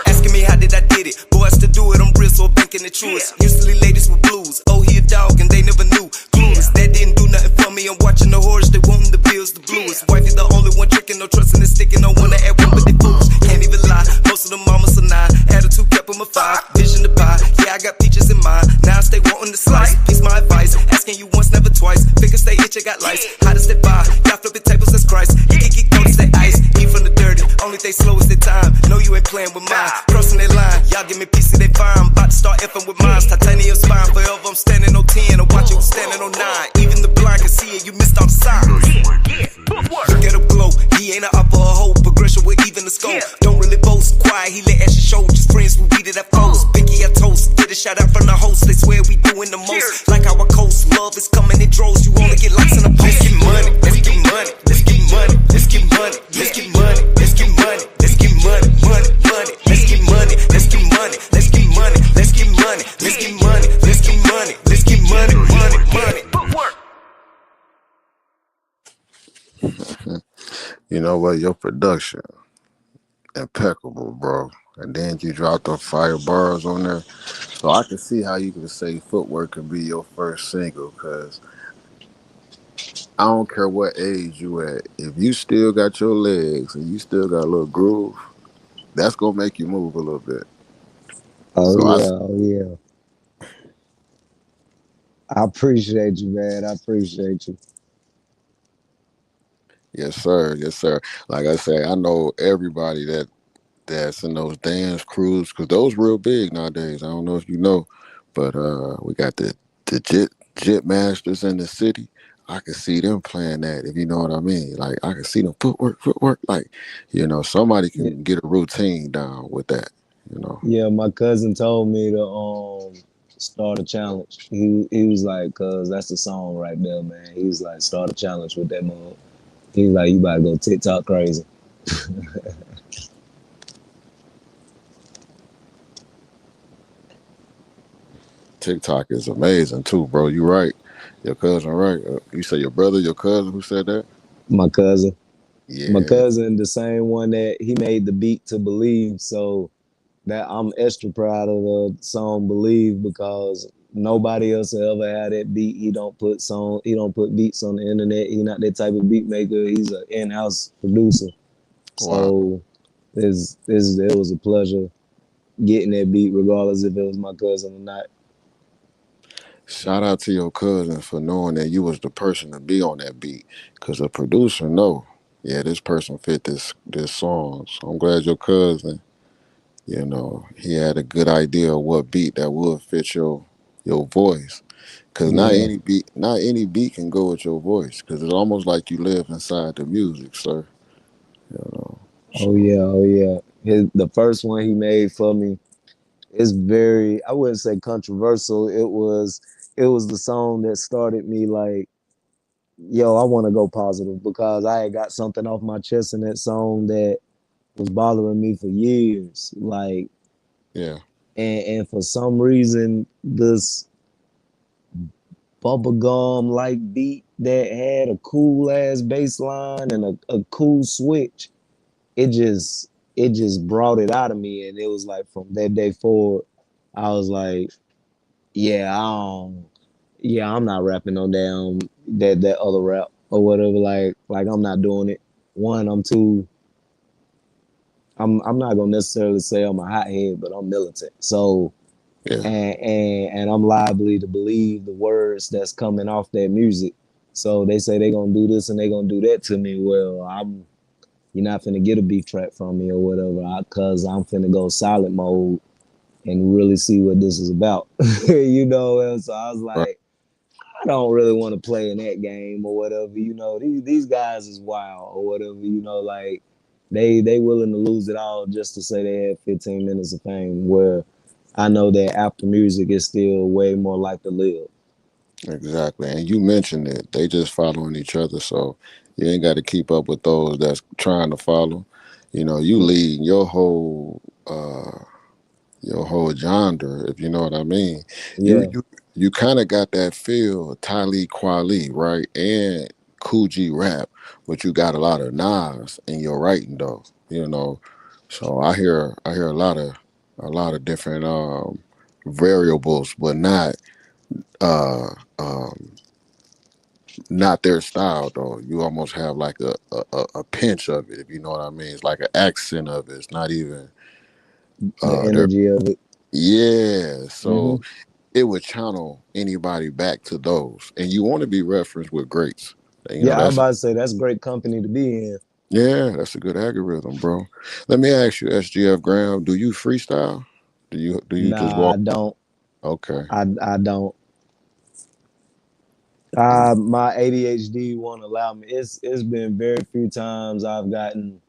Asking me how did I did it? Boy, I still do it. I'm real, so I'm banking the truest. Usually ladies with blues. Oh, he a dog and they never knew. Clueless. That didn't do nothing for me. I'm watching the horse. They wanting the bills, the bluest. Wifey the only one tricking, no trusting and sticking. No one to add one, but they fools. Can't even lie. Most of them mamas are 9. Attitude kept them a 5. Vision to pie. Yeah, I got peaches in mind. Now I stay wanting to slice. Piece my advice. Asking you once, never twice. Figure stay itch, I got lice. Hottest that buy. Y'all flipping tables, that's Christ. You can get cold as that ice. Eat from the dirty. Only they slow as their time. No, you ain't playing with mine. Crossing that line. Y'all give me piece of they fire. I'm about to start effing with mines. Titanium spine. Forever I'm standing on 10. I'm watching who's standing on 9. Even the blind can see it. You missed all the signs. Look at him glow. He ain't a upper hoe. Progression with even the scope. Don't really boast. Quiet, he let extra show. Just friends who beat it at foes. Picky at toast. Get a shout out from the host. They swear we doing the most. Like our coast. Love is coming in droves. You only get likes in a post. Let's get money. Let's get money. Let's get money. Let's get money. Let's get money. Let's get money. Let's get money. Money. Money. Let's get money. Let's get money. Let's get money. Let's get money. Let's get money. Let's get money. Let's get money. Money. Money. You know what? Your production, impeccable, bro. And then you dropped the fire bars on there. So I can see how you can say Footwork can be your first single, because I don't care what age you at. If you still got your legs and you still got a little groove, that's going to make you move a little bit. Oh So yeah, oh yeah. I appreciate you, man. I appreciate you. yes, sir. Yes, sir. Like I say, I know everybody that's in those dance crews, because those real big nowadays. I don't know if you know, but we got the jit masters in the city. I can see them playing that, if you know what I mean. Like I can see them footwork. Like, somebody Yeah, can get a routine down with that. You know. yeah, my cousin told me to start a challenge. He was like, cause that's the song right there, man. He was like, start a challenge with that mug. He was like, you about to go TikTok crazy. TikTok is amazing too, bro. You right. Your cousin, right? You say your brother, your cousin who said that? My cousin. My Yeah. cousin, the same one that he made the beat to Believe. So that I'm extra proud of the song Believe, because nobody else will ever had that beat. He don't put beats on the internet. He not that type of beat maker. He's an in-house producer. Wow. So it was a pleasure getting that beat, regardless if it was my cousin or not. Shout out to your cousin for knowing that you was the person to be on that beat. Cause a producer know, yeah, this person fit this song. So I'm glad your cousin, he had a good idea of what beat that would fit your voice. Cause Yeah. not any beat can go with your voice. Cause it's almost like you live inside the music, sir. You know. Oh So yeah. Oh yeah. The first one he made for me is very, I wouldn't say controversial. It was the song that started me like, yo, I want to go positive because I had got something off my chest in that song that was bothering me for years. Like, yeah, and for some reason, this bubblegum like beat that had a cool ass bass line and a cool switch, it just brought it out of me. And it was like from that day forward, I was like, yeah, yeah, I'm not rapping no damn that other rap or whatever. Like I'm not doing it. One, I'm too. I'm not gonna necessarily say I'm a hothead, but I'm militant. So yeah, and I'm liable to believe the words that's coming off that music. So they say they gonna do this and they gonna do that to me. Well, you're not finna get a beef track from me or whatever, cause I'm finna go silent mode and really see what this is about. And so I was right, like, I don't really want to play in that game or whatever. These guys is wild or whatever. Like they willing to lose it all just to say they had 15 minutes of fame. Where I know that after music is still way more like to live. exactly. And you mentioned it. They just following each other, so you ain't got to keep up with those that's trying to follow. You lead your whole genre, if you know what I mean. You Yeah, you you kind of got that feel, Tylee Kweli, right? And Coogee rap, but you got a lot of Nas in your writing though. So I hear a lot of different variables, but uh um not their style though. You almost have like a pinch of it, if you know what I mean. It's like an accent of it. It's not even the there. energy of it. Yeah. Hmm. So it would channel anybody back to those. And you want to be referenced with greats. Yeah, I was That's about to say that's great company to be in. yeah, that's a good algorithm, bro. Let me ask you, SGF Graham, do you freestyle? Do you just Nah, I walk? don't. Okay. I don't. Mm, My ADHD won't allow me. It's been very few times I've gotten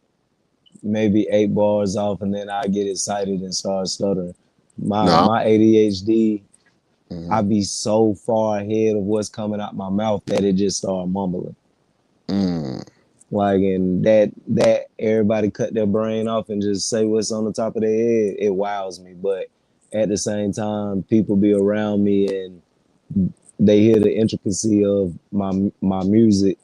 maybe 8 bars off, and then I get excited and start stuttering. My no. my ADHD, I Mm, be so far ahead of what's coming out my mouth that it just start mumbling. mm, Like, and that everybody cut their brain off and just say what's on the top of their head. It wows me, but at the same time, people be around me and they hear the intricacy of my music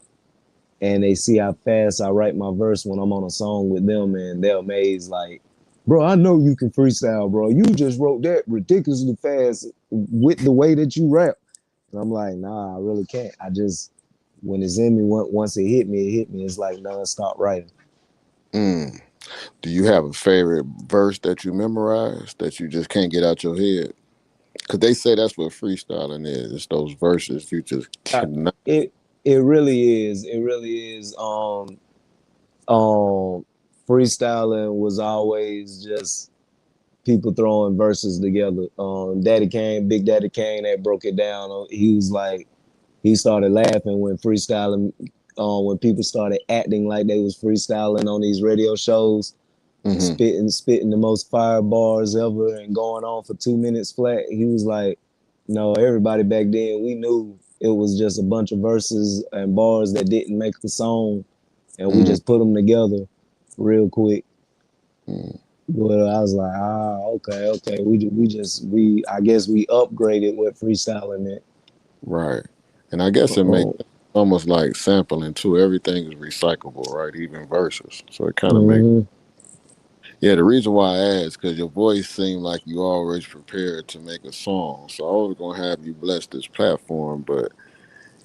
and they see how fast I write my verse when I'm on a song with them, and they're amazed. Like, bro, I know you can freestyle, bro. You just wrote that ridiculously fast with the way that you rap. And I'm like, nah, I really can't. I just when it's in me, once it hit me, it hit me. It's like nonstop writing. mm. Do you have a favorite verse that you memorize that you just can't get out your head? Because they say that's what freestyling is. It's those verses you just Uh, cannot. it it really is. It really is. Um, freestyling was always just people throwing verses together. Big Daddy Kane, that broke it down. He was like, he started laughing when freestyling, when people started acting like they was freestyling on these radio shows, Hmm. spitting the most fire bars ever and going on for 2 minutes flat. He was like, no, everybody back then, we knew it was just a bunch of verses and bars that didn't make the song, and we Mm, just put them together real quick. mm, Well, I was like, okay. We I guess we upgraded what freestyling meant. right. And I guess it makes Oh, almost like sampling too. Everything is recyclable, right? Even verses. So it kind of makes. mm-hmm. Yeah, the reason why I asked because your voice seemed like you always prepared to make a song. So I was gonna have you bless this platform, but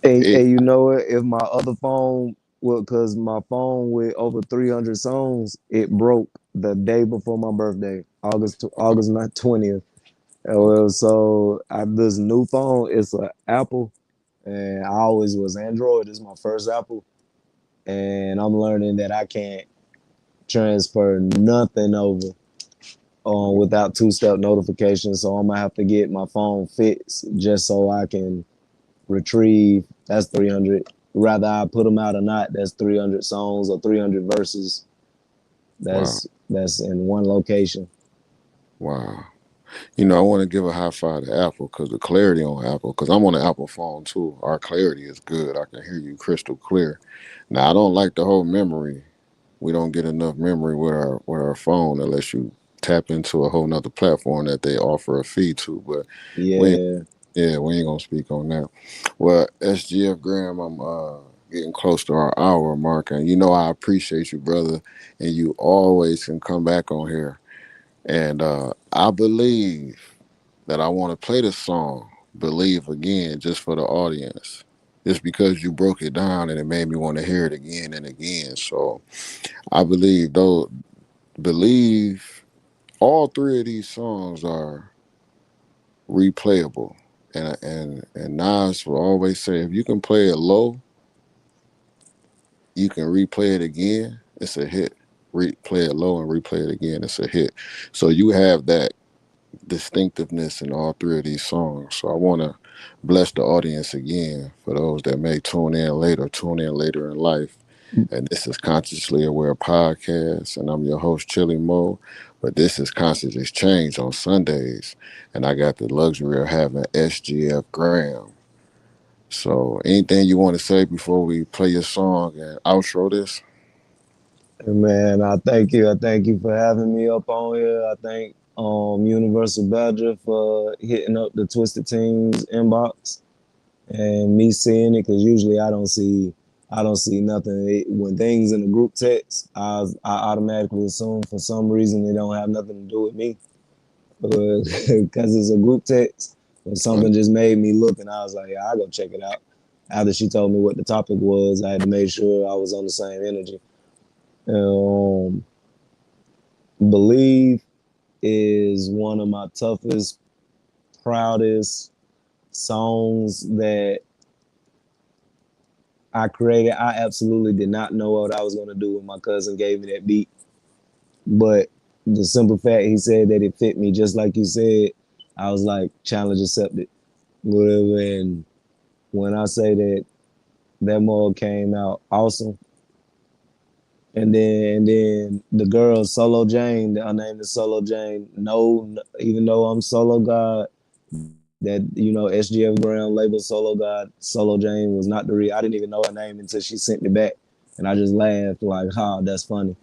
Hey, it. you know what? If my other phone, well, cause my phone with over 300 songs, it broke the day before my birthday. August 20th. Well, so this new phone, it's an Apple, and I always was Android. This is my first Apple, and I'm learning that I can't transfer nothing over without two-step notifications. So I'm gonna have to get my phone fixed just so I can retrieve. That's 300. Rather I put them out or not, that's 300 songs or 300 verses. Wow. That's in one location. Wow. You know, I want to give a high five to Apple because the clarity on Apple, because I'm on an Apple phone too. Our clarity is good. I can hear you crystal clear. Now, I don't like the whole memory. We don't get enough memory with our phone unless you tap into a whole nother platform that they offer a fee to. But Yeah. we ain't gonna speak on that. Well, SGF Graham, I'm getting close to our hour mark, and you know I appreciate you, brother, and you always can come back on here. And I believe that I want to play the song "Believe" again, just for the audience, just because you broke it down and it made me want to hear it again and again. So I believe though, "Believe." All three of these songs are replayable. And Nas will always say, if you can play it low, you can replay it again. It's a hit. Replay it low and replay it again. It's a hit. So you have that distinctiveness in all three of these songs. So I want to bless the audience again for those that may tune in later in life. And this is Consciously Aware Podcast, and I'm your host, ChillyMoe. But this is Conscious Exchange on Sundays, and I got the luxury of having SGF Graham. So anything you want to say before we play your song and outro this? Man, I thank you. I thank you for having me up on here. I thank Universal Badger for hitting up the Twisted Teams inbox and me seeing it, because usually I don't see nothing. When things in the group text, I automatically assume for some reason they don't have nothing to do with me, because it's a group text. But something just made me look, and I was like, yeah, I'll go check it out. After she told me what the topic was, I had to make sure I was on the same energy. Believe is one of my toughest, proudest songs that I created. I absolutely did not know what I was going to do when my cousin gave me that beat. But the simple fact he said that it fit me, just like you said, I was like, challenge accepted. Whatever. And when I say that mug came out awesome. And then the girl, Solo Jane, her name is Solo Jane. No, even though I'm Solo God, that, SGF Graham label Solo God, Solo Jane was not the real. I didn't even know her name until she sent me back. And I just laughed like, that's funny.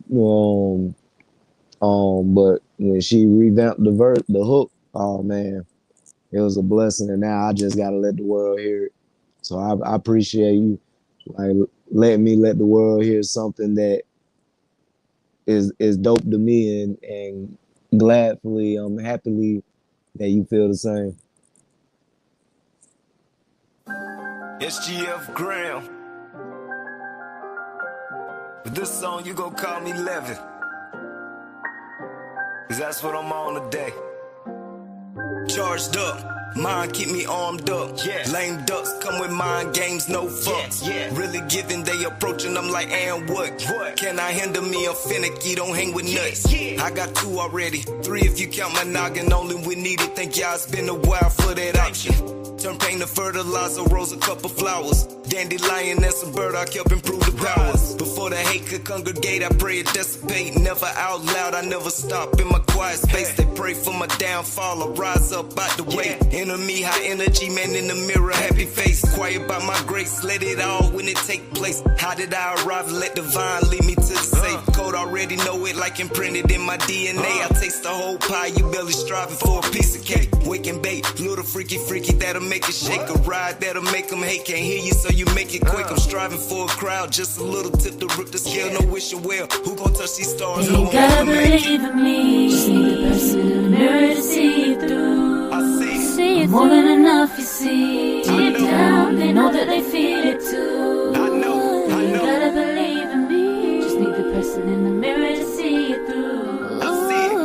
But when she revamped the hook, oh man, it was a blessing. And now I just gotta let the world hear it. So I appreciate you, like, letting me let the world hear something that is dope to me, and gladfully, happily that you feel the same. SGF Graham. With this song, you gon' call me Levin. Cause that's what I'm on today. Charged up. Mind keep me armed up. Yeah. Lame ducks come with mind games, no fucks. Yeah. Really giving, they approaching, I'm like, and what? Can I handle me? I'm finicky, don't hang with nuts. Yeah. I got 2 already, 3 if you count my noggin. Only we need it, think y'all, it's been a while for that option. Turn pain to fertilizer, rose a couple flowers. Dandelion and some burdock help improve the powers. Before the hate could congregate, I pray it dissipate. Never out loud, I never stop in my quiet space. They pray for my downfall, I rise up out the way. Enemy, high energy, man in the mirror, happy face. Quiet by my grace, let it all when it take place. How did I arrive? Let divine lead me to the safe. Code already know it like imprinted in my DNA. I taste the whole pie, you barely striving for a piece of cake. Wake and bake, little freaky that'll make it shake. A ride that'll make them hate, can't hear you so you make it quick. I'm striving for a crowd, just a little tip to rip the scale. No wishing well, who gon' touch these stars? You ain't gotta believe in me, just need the person in the mirror to see it through. I see it more than enough, you see. Deep down, they know that they feel it too. I know. You ain't gotta believe in me, just need the person in the mirror to see it through. I see it.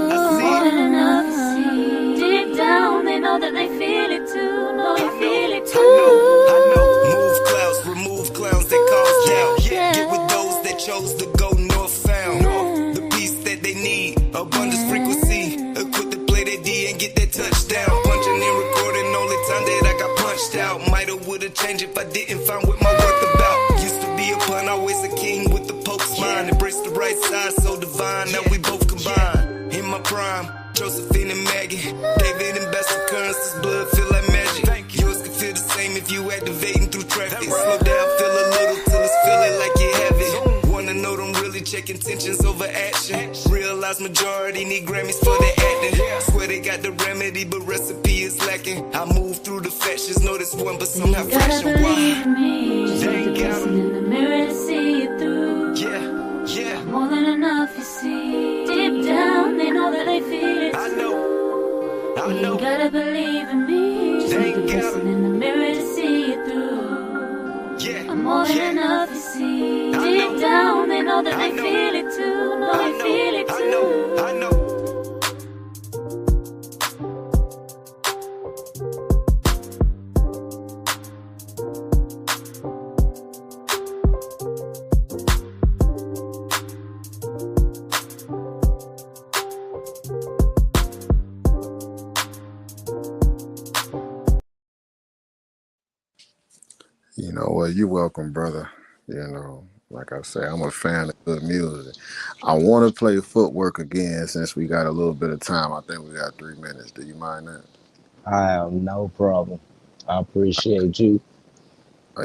punched out. Mighta would've changed if I didn't find what my worth about. Used to be a pun, always a king with the Pope's mind. Embrace the right side, so divine, now we both combine. In my prime, Josephine and Maggie, David and best occurrences, blood feel like magic. Yours could feel the same if you activating through traffic. Slow down, feel a little till it's feeling like you have it. Wanna know them really check intentions over action. Realize majority need Grammys for their acting. Swear they got the remedy, but recipe is lacking. I move through the factions, know this one, but somehow fashion. Believe Why? me, just They the got person in the mirror to see it through. Yeah. More than enough, you see. Deep down, they know that they feel it. I know. You gotta believe in me. Just They the got person in the mirror to see it through. I'm more than enough, you see. Deep down, they know that they feel it too. No, they feel it too. I know. You know what? You're welcome, brother. You know, like I say, I'm a fan of good music. I want to play Footwork again since we got a little bit of time. I think we got 3 minutes. Do you mind that? I have no problem. I appreciate you.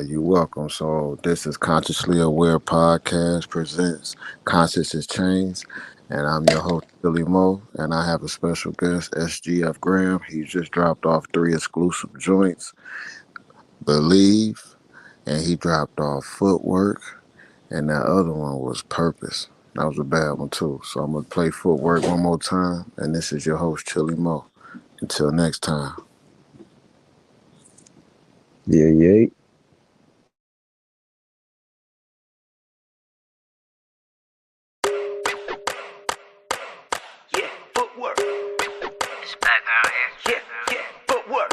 You're welcome. So this is Consciously Aware Podcast presents Conscious is Change, and I'm your host, ChillyMoe, and I have a special guest, SGF Graham. He just dropped off 3 exclusive joints, Believe, and he dropped off Footwork, and that other one was Purpose. That was a bad one too. So I'm going to play Footwork one more time, and this is your host, ChillyMoe. Until next time. Yeah. Footwork. It's back out here. Yeah, footwork.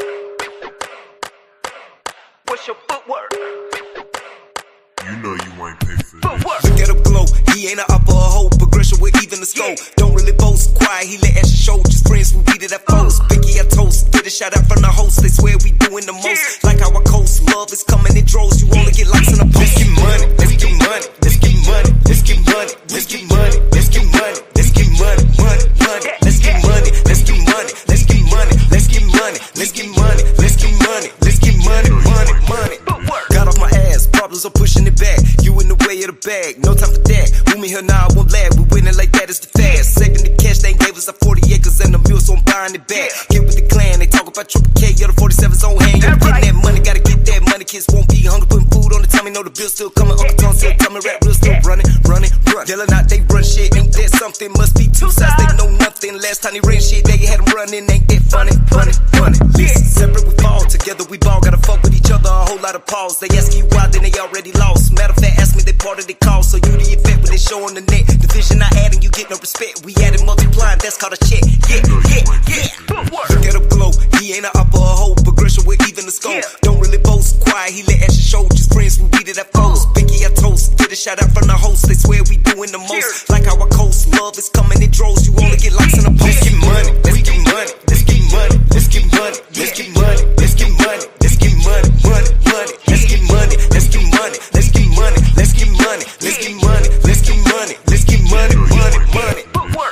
What's your footwork? You know you ain't paid for this. Footwork. Look at him glow. He ain't an upper hoe. Progression with even the scope. Don't really boast. Quiet, he let extra show. Just friends who read it at post. Picky at toast. Get a shout out from the host. They swear we doing the most. Like our coast. Love is coming in droves. You only get likes in a post. Let's get money. Let's get money. Let's get money. Let's get money. Let's get money. Let's get money. Let's get money. Money. Let's get money. Let's get money. Let's get money. Let's get money. Let's get money. Let's get money. Let's get money. Money. Got off my ass. Problems are pushing it back. You in the way of the bag. No time for that. Who me here now? I won't lag. We winning like that is the fast. Second the cash, they ain't gave us a 40 acres and a mule, so I'm buying it back. Get with the clan. They talk about triple K. Yeah, the 47's on hand. You getting that money. Gotta get that money. Kids won't be hungry. Putting food on the tummy. Know the bill still coming. Uncle Tom still coming. Rap real still running. Deal or not, they run shit. Ain't that something? Must be two sides. They know nothing. Last time they ran shit, they had them running. Ain't that funny? Listen, separate we fall. Together we ball. Gotta fuck with each other. A whole lot of pause. They ask you why, then they already lost. Matter of fact, ask me, they part of the call. So you the effect when they show on the net. Division I add and you get no respect. We added multiplying, that's called a check. Yeah. Look at him glow. He ain't an upper hoe. Progression with even the scope. Don't really boast. Quiet, he let extra show. Just friends who read it at post. Picky at toast. Get a shout out from the host. They swear we doing the most. Like our coast. Love is coming in droves. You only get likes in a post. Let's get money. Let's get money. Let's get money. Let's get money. Let's get money. Let's get money. Let's get money. Money. Let's get money. Let's get money. Let's get money. Let's get money. Let's get money. Let's get money. Let's get money.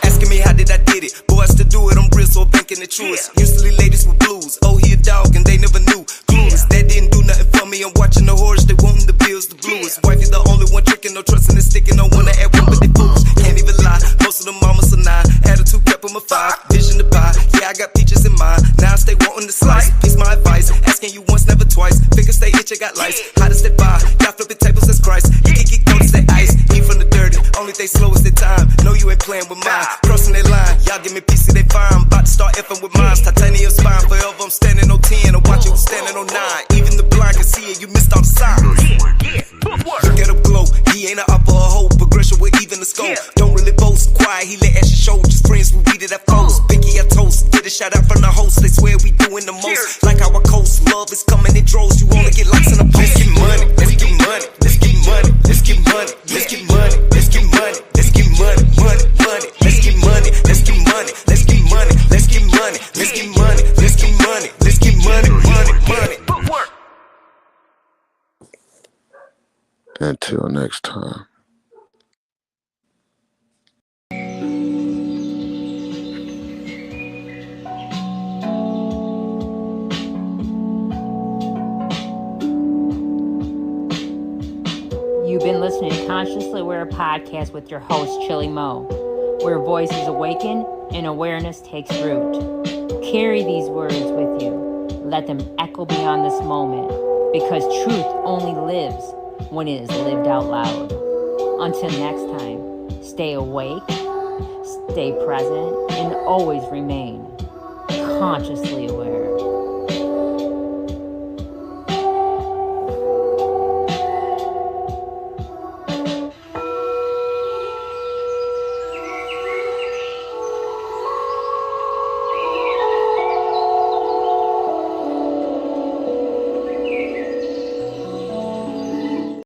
Asking me how did I did it? Boy, I still do it. I'm real, so I'm thinking the truest. Usually ladies with blues. Oh, he a dog and they never knew. Clueless. That didn't do nothing for me. I'm watching the horse. They wanting the bills, the blues. Wifey the only one tricking, no trusting and sticking. No one to add one, but they fools. Can't even lie. Most of the mamas are 9. Attitude kept them a 5. Vision to buy. Yeah, I got peaches in mind. Now I stay wanting to slice. Piece my advice. Asking you once, never twice. Fingers stay itch, I got lights. How to step by. Y'all flipping tables, that's Christ. You can get cold as that ice. Eat from the dirty. Only they slow as their time. Know you ain't playing with mine. Crossing that line. Y'all give me PC, they fire. I'm about to start effing with mine. Titanium spine. Forever I'm standing on 10. I'm watching you standing on 9. Even the blind can see it. You missed all the signs. Look at him glow. He ain't an upper hoe. Progression with even the scope. Don't really boast. Quiet, he let extra show. Just friends who read it at post. Picky at toast. Get a shout out from the host. They swear we doing the most. Like our coast. Love is coming in droves. You only get likes in a post. Let's get money. Let's get money. Let's get money. Let's get money. Let's get money. Let's get money. Let's get money. Money. Let's get money. Let's get money. Let's get money. Let's get money. Let's get money. Let's get money. Let's get money. Money. Until next time. You've been listening to Consciously Aware Podcast with your host, ChillyMoe, where voices awaken and awareness takes root. Carry these words with you. Let them echo beyond this moment, because truth only lives when it is lived out loud. Until next time, stay awake, stay present, and always remain consciously aware.